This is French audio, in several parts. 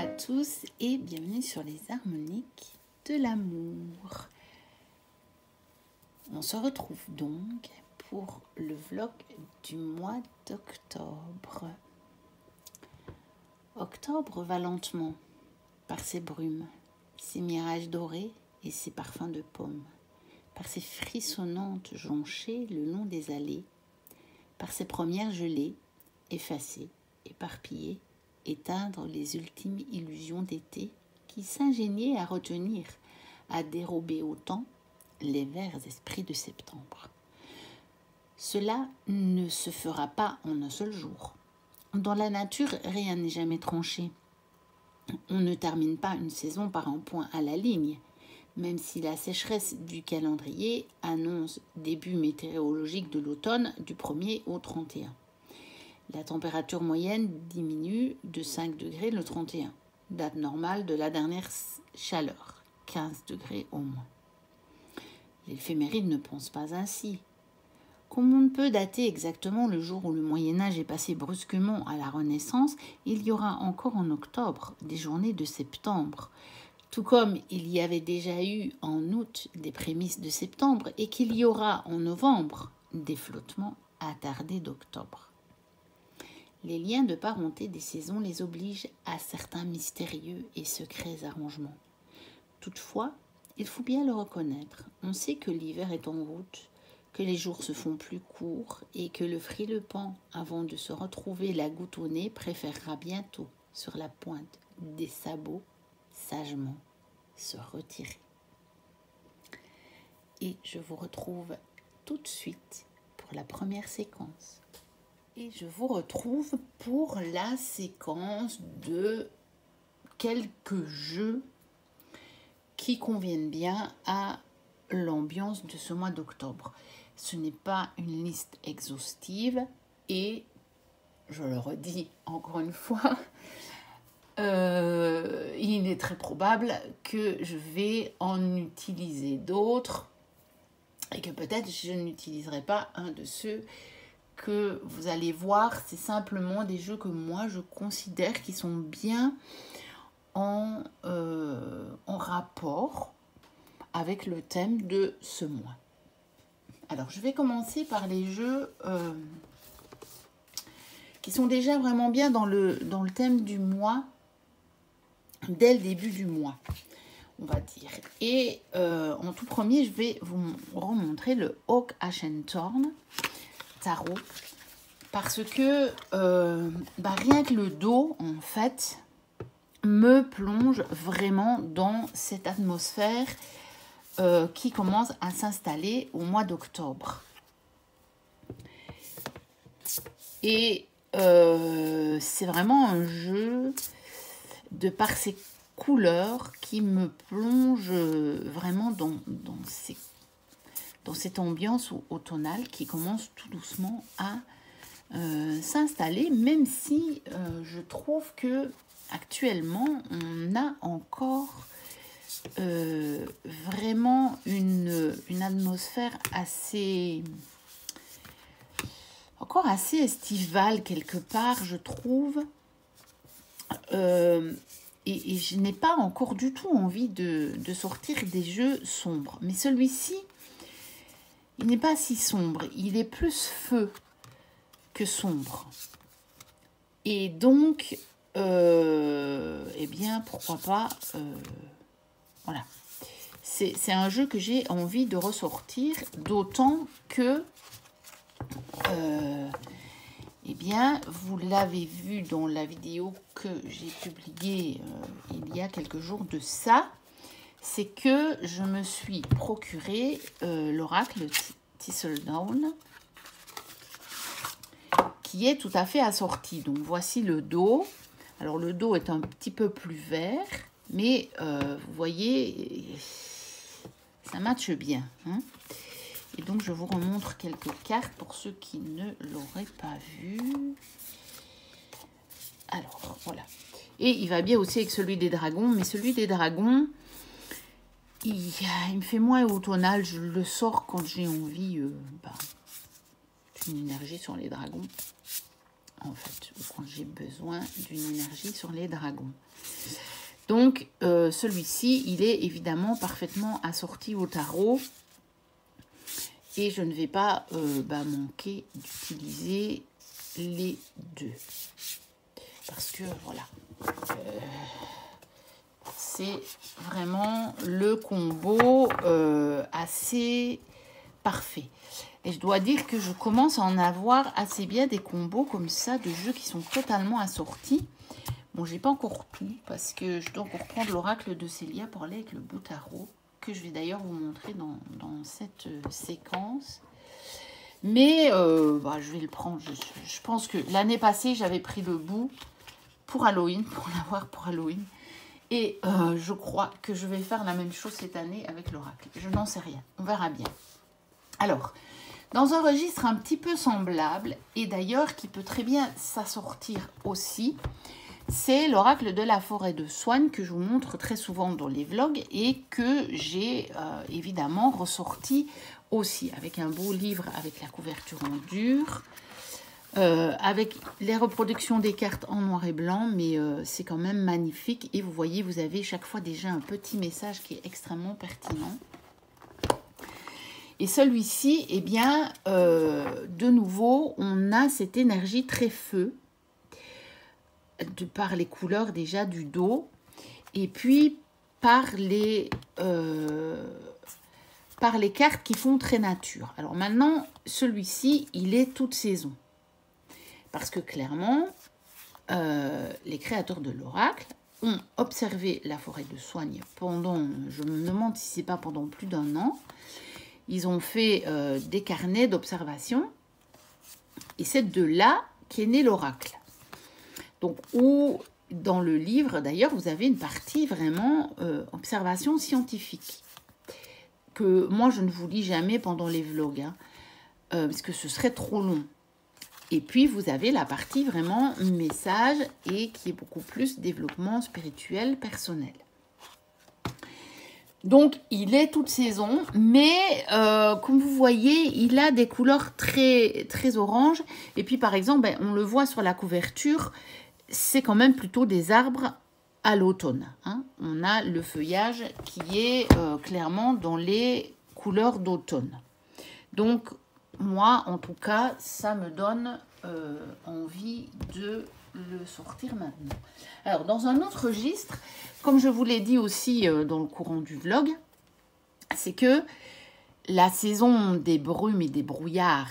à tous et bienvenue sur les harmoniques de l'amour. On se retrouve donc pour le vlog du mois d'octobre. Octobre va lentement par ses brumes, ses mirages dorés et ses parfums de pommes, par ses frissonnantes jonchées le long des allées, par ses premières gelées, effacées, éparpillées, éteindre les ultimes illusions d'été qui s'ingéniaient à retenir, à dérober au temps les verts esprits de septembre. Cela ne se fera pas en un seul jour. Dans la nature, rien n'est jamais tranché. On ne termine pas une saison par un point à la ligne, même si la sécheresse du calendrier annonce début météorologique de l'automne du 1er au 31. La température moyenne diminue de 5 degrés le 31, date normale de la dernière chaleur, 15 degrés au moins. L'éphéméride ne pense pas ainsi. Comme on ne peut dater exactement le jour où le Moyen-Âge est passé brusquement à la Renaissance, il y aura encore en octobre des journées de septembre, tout comme il y avait déjà eu en août des prémices de septembre et qu'il y aura en novembre des flottements attardés d'octobre. Les liens de parenté des saisons les obligent à certains mystérieux et secrets arrangements. Toutefois, il faut bien le reconnaître, on sait que l'hiver est en route, que les jours se font plus courts et que le frileux pan, avant de se retrouver la goutte au nez, préférera bientôt, sur la pointe des sabots, sagement se retirer. Et je vous retrouve tout de suite pour la première séquence. Et je vous retrouve pour la séquence de quelques jeux qui conviennent bien à l'ambiance de ce mois d'octobre. Ce n'est pas une liste exhaustive et, je le redis encore une fois, il est très probable que je vais en utiliser d'autres et que peut-être je n'utiliserai pas un de ceux que vous allez voir. C'est simplement des jeux que moi je considère qui sont bien en rapport avec le thème de ce mois. Alors je vais commencer par les jeux qui sont déjà vraiment bien dans le thème du mois, dès le début du mois, on va dire. Et en tout premier, je vais vous remontrer le Oak Ashenthorn Tarot, parce que rien que le dos, en fait, me plonge vraiment dans cette atmosphère qui commence à s'installer au mois d'octobre. Et c'est vraiment un jeu, de par ses couleurs, qui me plonge vraiment dans cette ambiance automnale qui commence tout doucement à s'installer, même si je trouve que actuellement on a encore vraiment une atmosphère assez estivale quelque part, je trouve, et je n'ai pas encore du tout envie de sortir des jeux sombres, mais celui-ci, il n'est pas si sombre, il est plus feu que sombre. Et donc, eh bien, pourquoi pas, voilà. C'est un jeu que j'ai envie de ressortir, d'autant que, eh bien, vous l'avez vu dans la vidéo que j'ai publiée il y a quelques jours de ça, c'est que je me suis procuré l'oracle Thistledown, qui est tout à fait assorti. Donc voici le dos. Alors le dos est un petit peu plus vert, mais vous voyez, ça matche bien, hein. Et donc je vous remontre quelques cartes pour ceux qui ne l'auraient pas vu. Alors voilà. Et il va bien aussi avec celui des dragons, mais celui des dragons, il me fait moins automnal. Je le sors quand j'ai envie d'une énergie sur les dragons. en fait, ou quand j'ai besoin d'une énergie sur les dragons. Donc, celui-ci, il est évidemment parfaitement assorti au tarot. Et je ne vais pas manquer d'utiliser les deux. Parce que, voilà, c'est vraiment le combo assez parfait. Et je dois dire que je commence à en avoir assez bien des combos comme ça, de jeux qui sont totalement assortis. Bon, j'ai pas encore tout, parce que je dois encore prendre l'oracle de Célia pour aller avec le beau tarot, que je vais d'ailleurs vous montrer dans cette séquence. Mais je vais le prendre. Je pense que l'année passée, j'avais pris le bout pour Halloween, pour l'avoir pour Halloween. Et je crois que je vais faire la même chose cette année avec l'oracle. Je n'en sais rien. On verra bien. Alors, dans un registre un petit peu semblable, et d'ailleurs qui peut très bien s'assortir aussi, c'est l'oracle de la forêt de Soigne que je vous montre très souvent dans les vlogs et que j'ai évidemment ressorti aussi avec un beau livre avec la couverture en dur, avec les reproductions des cartes en noir et blanc, mais c'est quand même magnifique. Et vous voyez, vous avez chaque fois déjà un petit message qui est extrêmement pertinent. Et celui-ci, eh bien, de nouveau, on a cette énergie très feu, par les couleurs déjà du dos, et puis par les cartes qui font très nature. Alors maintenant, celui-ci, il est toute saison. Parce que clairement, les créateurs de l'oracle ont observé la forêt de Soigne pendant, je me demande si c'est pas pendant plus d'1 an. Ils ont fait des carnets d'observation. Et c'est de là qu'est né l'oracle. Donc, où dans le livre, d'ailleurs, vous avez une partie vraiment observation scientifique. Que moi, je ne vous lis jamais pendant les vlogs, hein, parce que ce serait trop long. Et puis, vous avez la partie vraiment message et qui est beaucoup plus développement spirituel, personnel. Donc, il est toute saison, mais comme vous voyez, il a des couleurs très, très orange. Et puis, par exemple, on le voit sur la couverture, c'est quand même plutôt des arbres à l'automne. Hein. On a le feuillage qui est clairement dans les couleurs d'automne. Donc, moi, en tout cas, ça me donne envie de le sortir maintenant. Alors, dans un autre registre, comme je vous l'ai dit aussi dans le courant du vlog, c'est que la saison des brumes et des brouillards,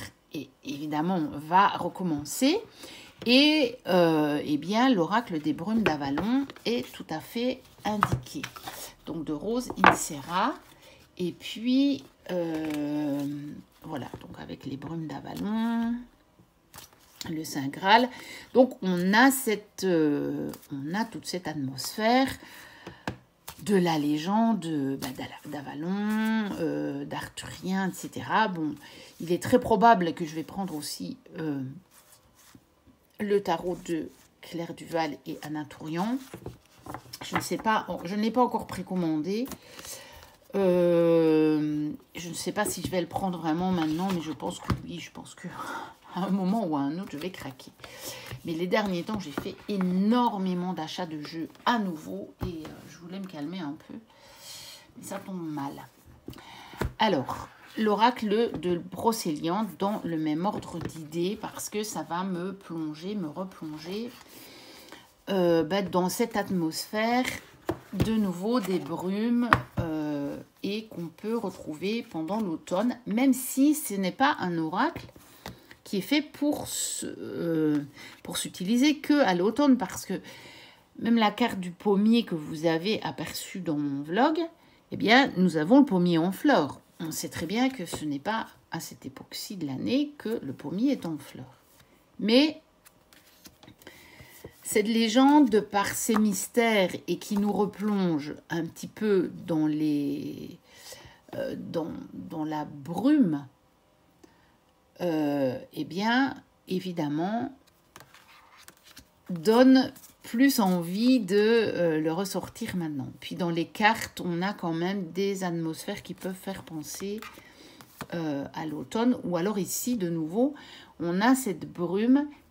évidemment, va recommencer. Et eh bien, l'oracle des brumes d'Avalon est tout à fait indiqué. Donc, de Rose Insera. Et puis, voilà, donc avec les brumes d'Avalon, le Saint Graal. Donc, on a toute cette atmosphère de la légende d'Avalon, d'Arthurien, etc. Bon, il est très probable que je vais prendre aussi le tarot de Claire Duval et Anna Tourian. Je ne sais pas, je ne l'ai pas encore précommandé. Je ne sais pas si je vais le prendre vraiment maintenant, mais je pense que oui, je pense que à un moment ou à un autre, je vais craquer. Mais les derniers temps, j'ai fait énormément d'achats de jeux à nouveau et je voulais me calmer un peu. Mais ça tombe mal. Alors, l'oracle de Brocéliande dans le même ordre d'idées parce que ça va me replonger dans cette atmosphère de nouveau des brumes et qu'on peut retrouver pendant l'automne, même si ce n'est pas un oracle qui est fait pour s'utiliser que à l'automne, parce que même la carte du pommier que vous avez aperçue dans mon vlog, eh bien, nous avons le pommier en fleurs. On sait très bien que ce n'est pas à cette époque-ci de l'année que le pommier est en fleurs. Mais cette légende, par ses mystères et qui nous replonge un petit peu dans la brume, eh bien, évidemment, donne plus envie de le ressortir maintenant. Puis dans les cartes, on a quand même des atmosphères qui peuvent faire penser à l'automne. Ou alors ici, de nouveau, on a cette brume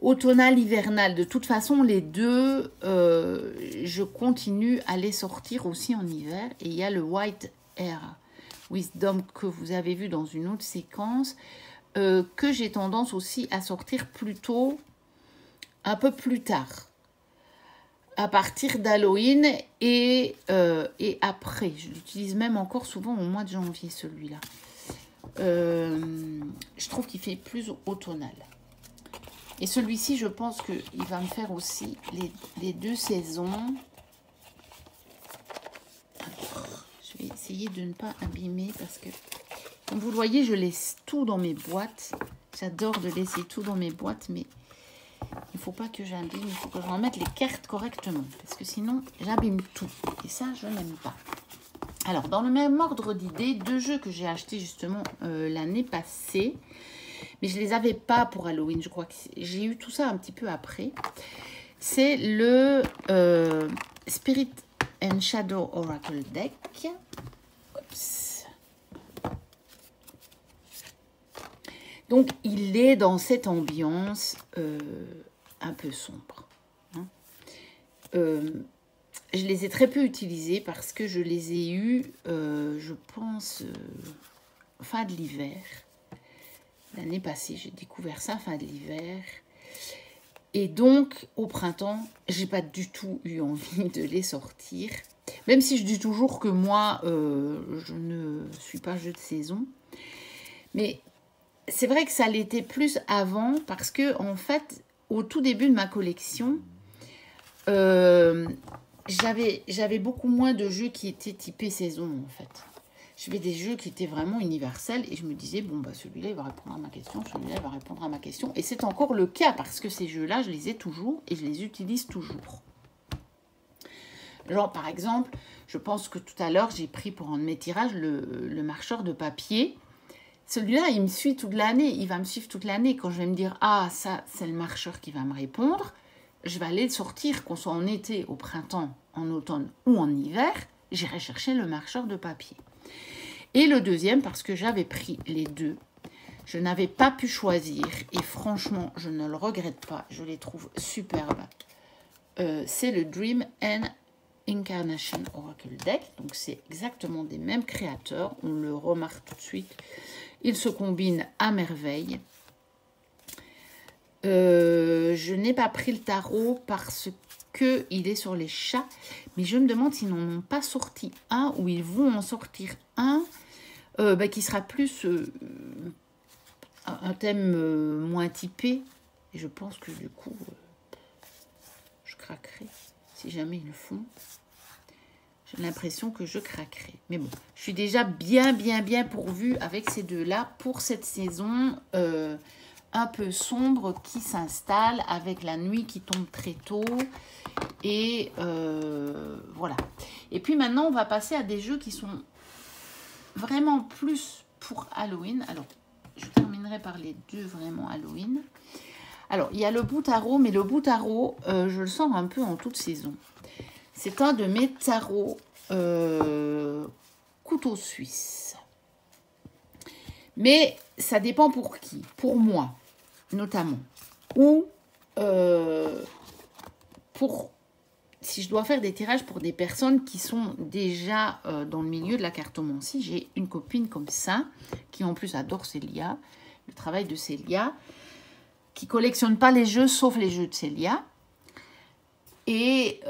automnal, hivernal. De toute façon, les deux, je continue à les sortir aussi en hiver. Et il y a le White Air Wisdom que vous avez vu dans une autre séquence, que j'ai tendance aussi à sortir plutôt un peu plus tard, à partir d'Halloween et après. Je l'utilise même encore souvent au mois de janvier, celui-là. Je trouve qu'il fait plus automnal. Et celui-ci, je pense qu'il va me faire aussi les deux saisons. Alors, je vais essayer de ne pas abîmer parce que, comme vous le voyez, je laisse tout dans mes boîtes. J'adore de laisser tout dans mes boîtes, mais il ne faut pas que j'abîme. Il faut que je remette les cartes correctement parce que sinon, j'abîme tout. Et ça, je n'aime pas. Alors, dans le même ordre d'idées, deux jeux que j'ai achetés justement l'année passée. Mais je ne les avais pas pour Halloween. Je crois que j'ai eu tout ça un petit peu après. C'est le Spirit and Shadow Oracle Deck. Oups. Donc, il est dans cette ambiance un peu sombre. Hein. Je les ai très peu utilisés parce que je les ai eus, je pense, fin de l'hiver. L'année passée, j'ai découvert ça fin de l'hiver. Et donc, au printemps, j'ai pas du tout eu envie de les sortir. Même si je dis toujours que moi, je ne suis pas jeu de saison. Mais c'est vrai que ça l'était plus avant parce que, en fait, au tout début de ma collection, j'avais beaucoup moins de jeux qui étaient typés saison, en fait. J'avais des jeux qui étaient vraiment universels et je me disais, bon, bah celui-là, il va répondre à ma question, celui-là, il va répondre à ma question. Et c'est encore le cas parce que ces jeux-là, je les ai toujours et je les utilise toujours. Genre, par exemple, je pense que tout à l'heure, j'ai pris pour un de mes tirages le marcheur de papier. Celui-là, il me suit toute l'année, il va me suivre toute l'année. Quand je vais me dire, ah, ça, c'est le marcheur qui va me répondre, je vais aller le sortir, qu'on soit en été, au printemps, en automne ou en hiver, j'irai chercher le marcheur de papier. Et le deuxième, parce que j'avais pris les deux, je n'avais pas pu choisir. Et franchement, je ne le regrette pas. Je les trouve superbes. C'est le Dream and Incarnation Oracle Deck. Donc, c'est exactement des mêmes créateurs. On le remarque tout de suite. Ils se combinent à merveille. Je n'ai pas pris le tarot parce qu'il est sur les chats. Mais je me demande s'ils n'en ont pas sorti un ou ils vont en sortir un qui sera plus un thème moins typé. Et je pense que du coup, je craquerai si jamais ils le font. J'ai l'impression que je craquerai. Mais bon, je suis déjà bien pourvue avec ces deux-là pour cette saison un peu sombre qui s'installe avec la nuit qui tombe très tôt. Et voilà. Et puis maintenant, on va passer à des jeux qui sont vraiment plus pour Halloween. Alors, je terminerai par les deux vraiment Halloween. Alors, il y a le bout tarot, mais le bout tarot, je le sens un peu en toute saison. C'est un de mes tarots couteau suisse. Mais ça dépend pour qui. Pour moi, notamment. Ou pour... Si je dois faire des tirages pour des personnes qui sont déjà dans le milieu de la cartomancie, j'ai une copine comme ça, qui en plus adore Célia, le travail de Célia, qui collectionne pas les jeux, sauf les jeux de Célia. Et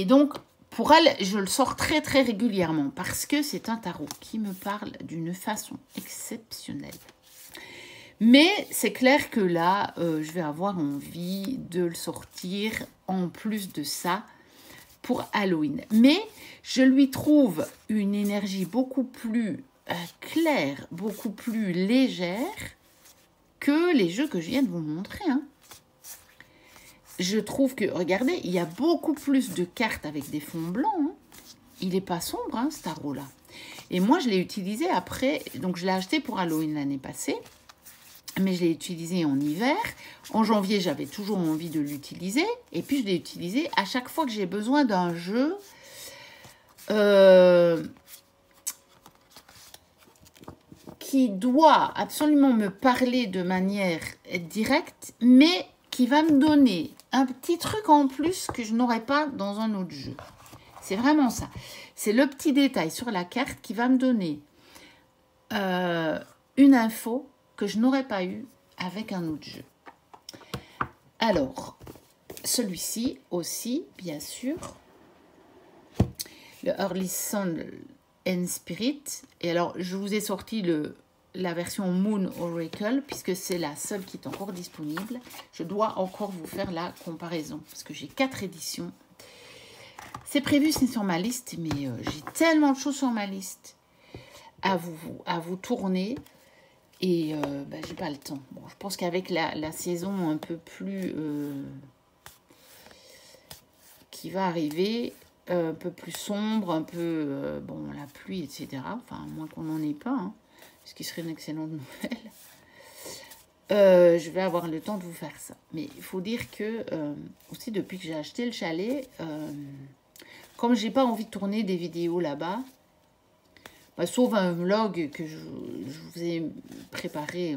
donc, pour elle, je le sors très régulièrement, parce que c'est un tarot qui me parle d'une façon exceptionnelle. Mais c'est clair que là, je vais avoir envie de le sortir en plus de ça pour Halloween. Mais je lui trouve une énergie beaucoup plus claire, beaucoup plus légère que les jeux que je viens de vous montrer. Hein. Je trouve que, regardez, il y a beaucoup plus de cartes avec des fonds blancs. Hein. Il n'est pas sombre, hein, ce tarot-là. Et moi, je l'ai utilisé après, donc je l'ai acheté pour Halloween l'année passée. Mais je l'ai utilisé en hiver. En janvier, j'avais toujours envie de l'utiliser. Et puis, je l'ai utilisé à chaque fois que j'ai besoin d'un jeu qui doit absolument me parler de manière directe, mais qui va me donner un petit truc en plus que je n'aurais pas dans un autre jeu. C'est vraiment ça. C'est le petit détail sur la carte qui va me donner une info que je n'aurais pas eu avec un autre jeu. Alors, celui-ci aussi, bien sûr, le Early Sun and Spirit. Et alors, je vous ai sorti la version Moon Oracle, puisque c'est la seule qui est encore disponible. Je dois encore vous faire la comparaison, parce que j'ai 4 éditions. C'est prévu, c'est sur ma liste, mais j'ai tellement de choses sur ma liste à vous tourner. Et j'ai pas le temps. Bon, je pense qu'avec la saison un peu plus qui va arriver, un peu plus sombre, un peu bon, la pluie, etc. Enfin, à moins qu'on n'en ait pas, hein, ce qui serait une excellente nouvelle. Je vais avoir le temps de vous faire ça. Mais il faut dire que aussi depuis que j'ai acheté le chalet, comme j'ai pas envie de tourner des vidéos là-bas. Sauf un vlog que je vous ai préparé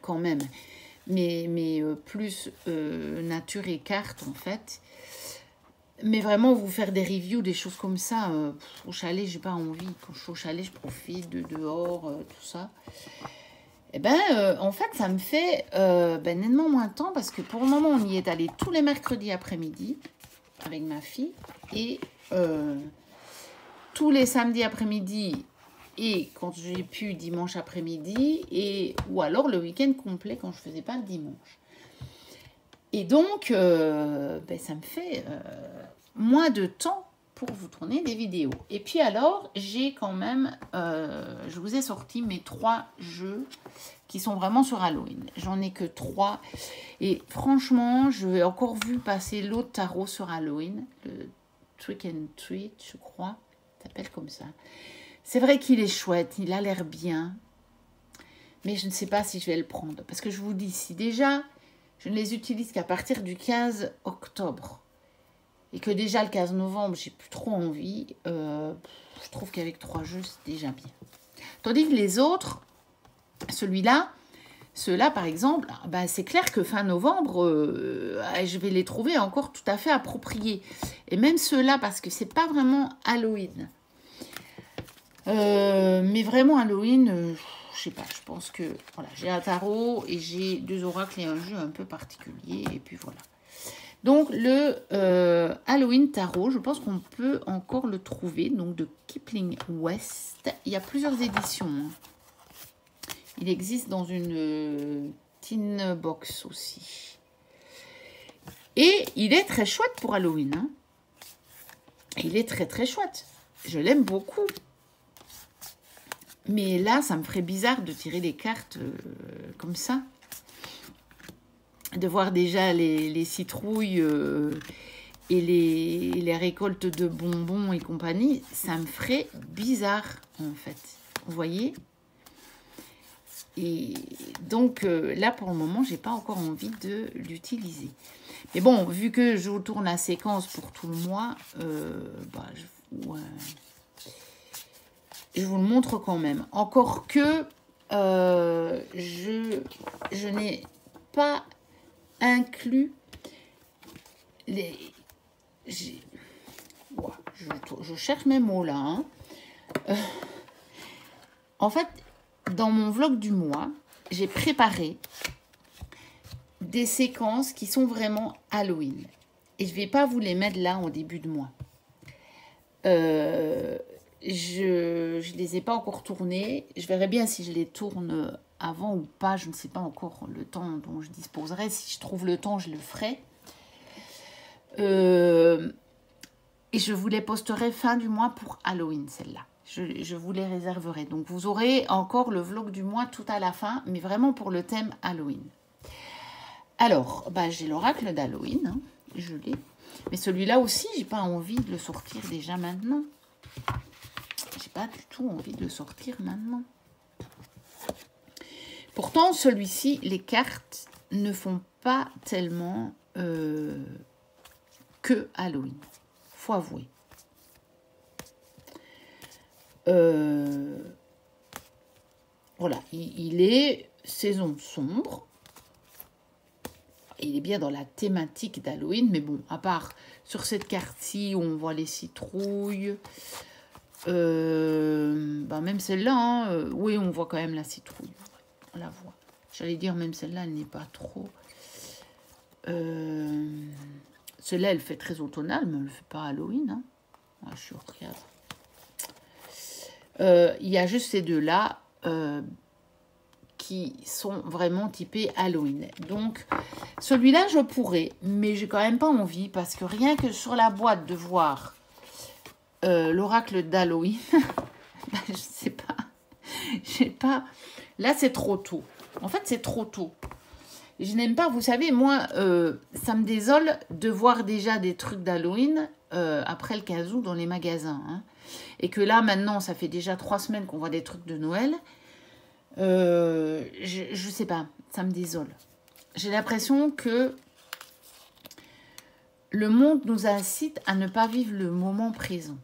quand même. Mais plus nature et carte, en fait. Mais vraiment, vous faire des reviews, des choses comme ça, au chalet, j'ai pas envie. Quand je suis au chalet, je profite de dehors, tout ça. Et en fait, ça me fait nettement moins de temps parce que pour le moment, on y est allé tous les mercredis après-midi avec ma fille. Et... tous les samedis après-midi et quand j'ai pu dimanche après-midi ou alors le week-end complet quand je faisais pas le dimanche. Et donc, ça me fait moins de temps pour vous tourner des vidéos. Et puis alors, j'ai quand même, je vous ai sorti mes 3 jeux qui sont vraiment sur Halloween. J'en ai que 3. Et franchement, je vais encore vu passer l'autre tarot sur Halloween, le Trick and Treat, je crois. S'appelle comme ça. C'est vrai qu'il est chouette, il a l'air bien. Mais je ne sais pas si je vais le prendre. Parce que je vous dis, si déjà, je ne les utilise qu'à partir du 15 octobre. Et que déjà le 15 novembre, j'ai plus trop envie. Je trouve qu'avec 3 jeux, c'est déjà bien. Tandis que les autres, ceux-là par exemple, c'est clair que fin novembre, je vais les trouver encore tout à fait appropriés. Et même ceux-là, parce que c'est pas vraiment Halloween. Mais vraiment Halloween, je sais pas, je pense que voilà, j'ai un tarot et j'ai 2 oracles et un jeu un peu particulier. Et puis voilà. Donc le Halloween tarot, je pense qu'on peut encore le trouver. Donc de Kipling West. Il y a plusieurs éditions. Hein. Il existe dans une tin box aussi. Et il est très chouette pour Halloween. Hein. Il est très très chouette. Je l'aime beaucoup. Mais là, ça me ferait bizarre de tirer des cartes comme ça. De voir déjà les citrouilles et les récoltes de bonbons et compagnie. Ça me ferait bizarre, en fait. Vous voyez ? Et donc, là, pour le moment, j'ai pas encore envie de l'utiliser. Mais bon, vu que je vous tourne la séquence pour tout le mois, je vous le montre quand même. Encore que je n'ai pas inclus les... Je cherche mes mots là. Hein. En fait, dans mon vlog du mois, j'ai préparé des séquences qui sont vraiment Halloween. Et je ne vais pas vous les mettre là au début de mois. Je ne les ai pas encore tournées. Je verrai bien si je les tourne avant ou pas. Je ne sais pas encore le temps dont je disposerai. Si je trouve le temps, je le ferai. Et je vous les posterai fin du mois pour Halloween, celle-là. Je vous les réserverai. Donc, vous aurez encore le vlog du mois tout à la fin, mais vraiment pour le thème Halloween. Alors, j'ai l'oracle d'Halloween. Hein, je l'ai. Mais celui-là aussi, j'ai pas envie de le sortir déjà maintenant. J'ai pas du tout envie de le sortir maintenant. Pourtant, celui-ci, les cartes ne font pas tellement que Halloween. Faut avouer. voilà, il est saison sombre. Il est bien dans la thématique d'Halloween, mais bon, à part sur cette carte-ci où on voit les citrouilles, même celle-là, hein, oui, on voit quand même la citrouille. On la voit. J'allais dire, même celle-là, elle n'est pas trop. Celle-là, elle fait très automnale, mais elle ne fait pas Halloween. Hein. Ah, je regarde. Il y a juste ces deux-là qui sont vraiment typés Halloween. Donc, celui-là, je pourrais, mais j'ai quand même pas envie parce que rien que sur la boîte de voir l'oracle d'Halloween, je sais pas, j'ai pas. Là, c'est trop tôt. En fait, c'est trop tôt. Je n'aime pas, vous savez, moi, ça me désole de voir déjà des trucs d'Halloween après le 15 août dans les magasins. Hein. Et que là, maintenant, ça fait déjà 3 semaines qu'on voit des trucs de Noël. Je sais pas, ça me désole. J'ai l'impression que le monde nous incite à ne pas vivre le moment présent.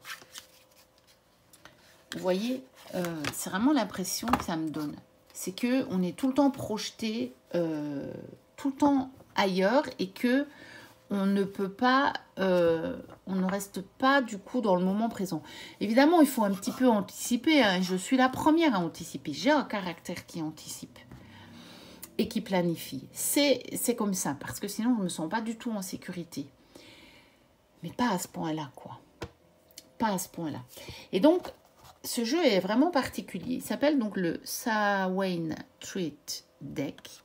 Vous voyez, c'est vraiment l'impression que ça me donne. C'est qu'on est tout le temps projeté, tout le temps ailleurs et que on ne peut pas, on ne reste pas du coup dans le moment présent. Évidemment, il faut un petit peu anticiper. Hein. Je suis la première à anticiper. J'ai un caractère qui anticipe et qui planifie. C'est comme ça, parce que sinon, je ne me sens pas du tout en sécurité. Mais pas à ce point-là, quoi. Pas à ce point-là. Et donc, ce jeu est vraiment particulier. Il s'appelle donc le Samhain Treat Deck.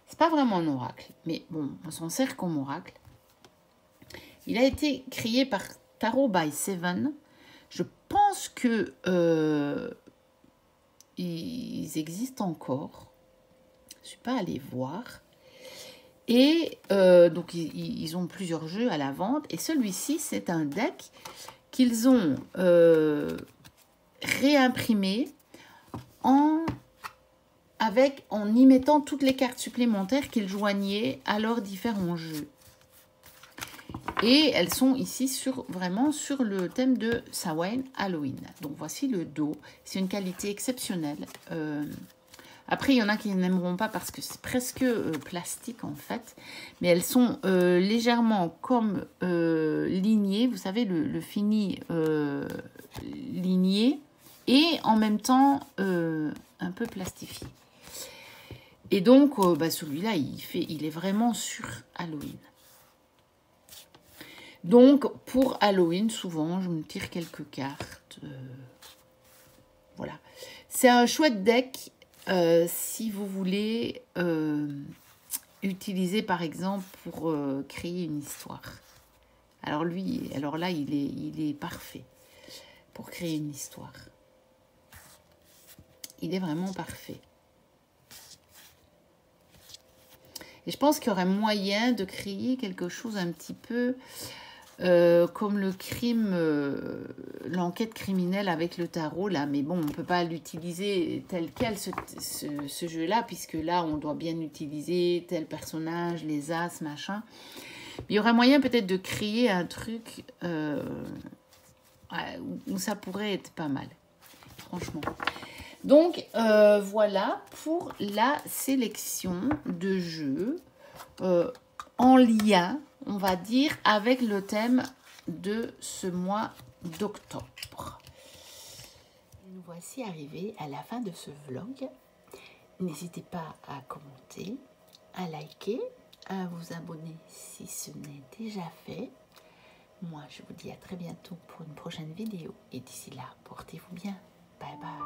C'est pas vraiment un oracle, mais bon, on s'en sert comme oracle. Il a été créé par Tarot by Seven. Je pense que ils existent encore. Je ne suis pas allée voir. Et donc, ils ont plusieurs jeux à la vente. Et celui-ci, c'est un deck qu'ils ont réimprimé en y mettant toutes les cartes supplémentaires qu'ils joignaient à leurs différents jeux. Et elles sont ici vraiment sur le thème de Samhain Halloween. Donc voici le dos. C'est une qualité exceptionnelle. Après, il y en a qui n'aimeront pas parce que c'est presque plastique en fait. Mais elles sont légèrement comme lignées. Vous savez, le fini ligné. Et en même temps, un peu plastifié. Et donc, celui-là, il est vraiment sur Halloween. Donc, pour Halloween, souvent, je me tire quelques cartes. Voilà. C'est un chouette deck si vous voulez utiliser, par exemple, pour créer une histoire. Alors là, il est parfait pour créer une histoire. Il est vraiment parfait. Et je pense qu'il y aurait moyen de créer quelque chose un petit peu comme le crime, l'enquête criminelle avec le tarot, là. Mais bon, on ne peut pas l'utiliser tel quel, ce jeu-là, puisque là, on doit bien utiliser tel personnage, les as, machin. Mais il y aurait moyen peut-être de créer un truc où ça pourrait être pas mal, franchement. Donc, voilà pour la sélection de jeux en lien, on va dire, avec le thème de ce mois d'octobre. Nous voici arrivés à la fin de ce vlog. N'hésitez pas à commenter, à liker, à vous abonner si ce n'est déjà fait. Moi, je vous dis à très bientôt pour une prochaine vidéo. Et d'ici là, portez-vous bien. Bye bye.